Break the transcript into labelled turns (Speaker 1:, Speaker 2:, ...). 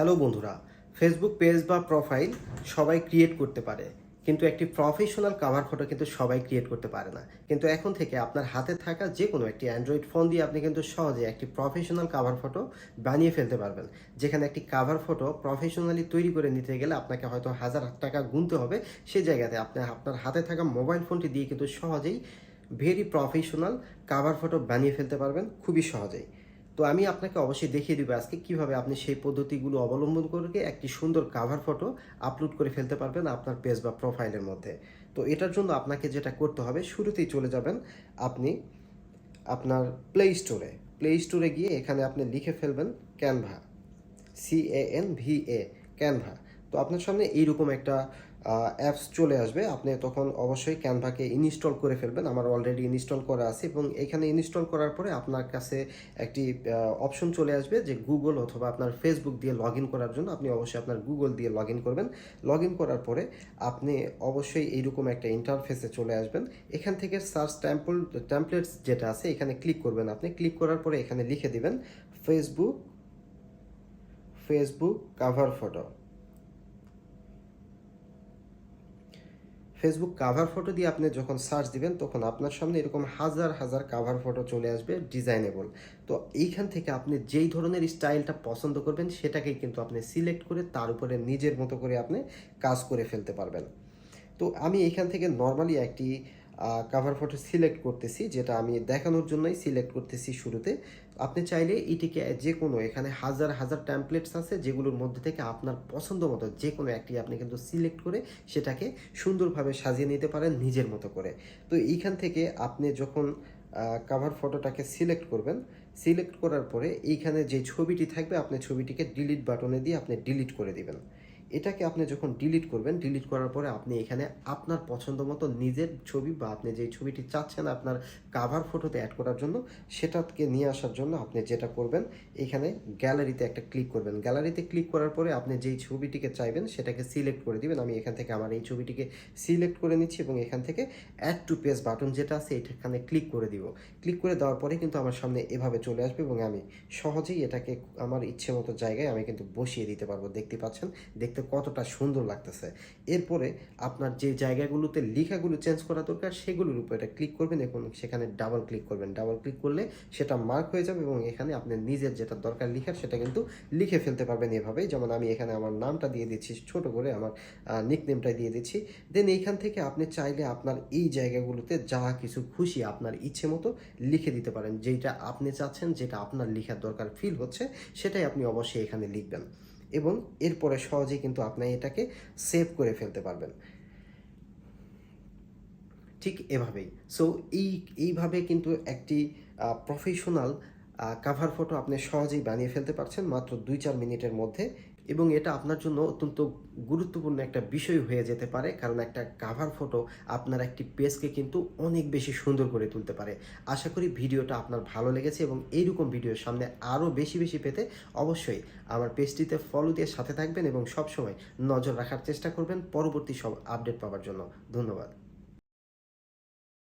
Speaker 1: Hello বন্ধুরা, Facebook page বা profile সবাই ক্রিয়েট করতে পারে, কিন্তু একটি প্রফেশনাল কাভার ফটো কিন্তু সবাই ক্রিয়েট করতে পারে না। কিন্তু এখন থেকে আপনার হাতে থাকা যে কোনো একটি অ্যান্ড্রয়েড ফোন দিয়ে আপনি কিন্তু সহজে একটি প্রফেশনাল কাভার ফটো বানিয়ে ফেলতে পারবেন। যেখানে একটি কাভার ফটো প্রফেশনালি তৈরি করে নিতে গেলে আপনাকে হয়তো হাজার টাকা গুনতে হবে, সেই জায়গাতে আপনি আপনার হাতে থাকা মোবাইল ফোনটি দিয়ে কিন্তু সহজেই ভেরি প্রফেশনাল কাভার ফটো বানিয়ে ফেলতে পারবেন খুবই সহজেই। তো আমি আপনাকে অবশ্যই দেখিয়ে দিব আজকে কিভাবে আপনি সেই পদ্ধতিগুলো অবলম্বন করে একটি সুন্দর কাভার ফটো আপলোড করে ফেলতে পারবেন আপনার পেজ বা প্রোফাইলের মধ্যে। তো এটার জন্য আপনাকে যেটা করতে হবে, শুরুতেই চলে যাবেন আপনি আপনার প্লে স্টোরে গিয়ে এখানে আপনি লিখে ফেলবেন ক্যানভা, CANVA, ক্যানভা। তো আপনার সামনে এইরকম একটা অ্যাপস চলে আসবে, আপনি তখন অবশ্যই ক্যানভাকে ইনস্টল করে ফেলবেন। আমার অলরেডি ইনস্টল করা আছে এবং এখানে ইনস্টল করার পরে আপনার কাছে একটি অপশন চলে আসবে যে গুগল অথবা আপনার ফেসবুক দিয়ে লগ ইন করার জন্য আপনি অবশ্যই আপনার গুগল দিয়ে লগ ইন করবেন। লগ ইন করার পরে আপনি অবশ্যই এইরকম একটা ইন্টারফেসে চলে আসবেন। এখান থেকে সার্চ টেমপ্লেটস যেটা আছে এখানে ক্লিক করবেন। আপনি ক্লিক করার পরে এখানে লিখে দিবেন Facebook cover photo. Facebook cover photo দিয়ে আপনি যখন সার্চ দিবেন তখন আপনার সামনে এরকম হাজার হাজার কাভার ফটো চলে আসবে ডিজাইনেবল। তো এইখান থেকে আপনি যেই ধরনের স্টাইলটা পছন্দ করবেন সেটাকেই কিন্তু আপনি সিলেক্ট করে তার উপরে নিজের মতো করে আপনি কাজ করে ফেলতে পারবেন। তো আমি এখান থেকে নর্মালি একটি কাভার ফটো সিলেক্ট করতেছি, যেটা আমি দেখানোর জন্যই সিলেক্ট করতেছি শুরুতে। আপনি চাইলে এটিকে যে কোনো, এখানে হাজার হাজার ট্যাম্পলেটস আছে যেগুলোর মধ্যে থেকে আপনার পছন্দ মতো যে কোনো একটি আপনি কিন্তু সিলেক্ট করে সেটাকে সুন্দরভাবে সাজিয়ে নিতে পারেন নিজের মতো করে। তো এইখান থেকে আপনি যখন কাভার ফটোটাকে সিলেক্ট করবেন, সিলেক্ট করার পরে এইখানে যে ছবিটি থাকবে আপনি ছবিটিকে ডিলিট বাটনে দিয়ে আপনি ডিলিট করে দিবেন। এটাকে আপনি যখন ডিলিট করবেন, ডিলিট করার পরে আপনি এখানে আপনার পছন্দ মতো নিজের ছবি বা আপনি যেই ছবিটি চাচ্ছেন আপনার কাভার ফটোতে অ্যাড করার জন্য সেটাকে নিয়ে আসার জন্য আপনি যেটা করবেন, এখানে গ্যালারিতে একটা ক্লিক করবেন। গ্যালারিতে ক্লিক করার পরে আপনি যেই ছবিটিকে চাইবেন সেটাকে সিলেক্ট করে দিবেন। আমি এখান থেকে আমার এই ছবিটিকে সিলেক্ট করে নিচ্ছি এবং এখান থেকে অ্যাড টু পেজ বাটন যেটা আছে এখানে ক্লিক করে দিব। ক্লিক করে দেওয়ার পরে কিন্তু আমার সামনে এভাবে চলে আসবে এবং আমি সহজেই এটাকে আমার ইচ্ছে মতো জায়গায় আমি কিন্তু বসিয়ে দিতে পারবো। দেখতে পাচ্ছেন দেখতে কতটা সুন্দর লাগতেছে। এরপরে আপনার যে জায়গাগুলোতে লেখাগুলো চেঞ্জ করা দরকার সেগুলোর উপর এটা ক্লিক করবেন এবং সেখানে ডাবল ক্লিক করবেন। ডাবল ক্লিক করলে সেটা মার্ক হয়ে যাবে এবং এখানে আপনি নিজের যেটা দরকার লেখার সেটা কিন্তু লিখে ফেলতে পারবেন এভাবেই। যেমন আমি এখানে আমার নামটা দিয়ে দিচ্ছি, ছোট করে আমার নিকনেমটা দিয়ে দিচ্ছি। দেন এইখান থেকে আপনি চাইলে আপনার এই জায়গাগুলোতে যা কিছু খুশি আপনার ইচ্ছে মতো লিখে দিতে পারেন। যেটা আপনি চাচ্ছেন, যেটা আপনার লেখার দরকার ফিল হচ্ছে সেটাই আপনি অবশ্যই এখানে লিখবেন এবং এরপরে সহজেই কিন্তু আপনি এটাকে সেভ করে ফেলতে পারবেন ঠিক এভাবেই। সো এইভাবে কিন্তু একটি প্রফেশনাল কাভার ফটো আপনি সহজেই বানিয়ে ফেলতে পারছেন মাত্র 2-4 মিনিটের মধ্যে। এবং এটা আপনার জন্য অত্যন্ত গুরুত্বপূর্ণ একটা বিষয় হয়ে যেতে পারে, কারণ একটা কাভার ফটো আপনার একটি পেজকে কিন্তু অনেক বেশি সুন্দর করে তুলতে পারে। আশা করি ভিডিওটা আপনার ভালো লেগেছে এবং এইরকম ভিডিও সামনে আরও বেশি বেশি পেতে অবশ্যই আমার পেজটিতে ফলো দিয়ে সাথে থাকবেন এবং সবসময় নজর রাখার চেষ্টা করবেন পরবর্তী সব আপডেট পাওয়ার জন্য। ধন্যবাদ।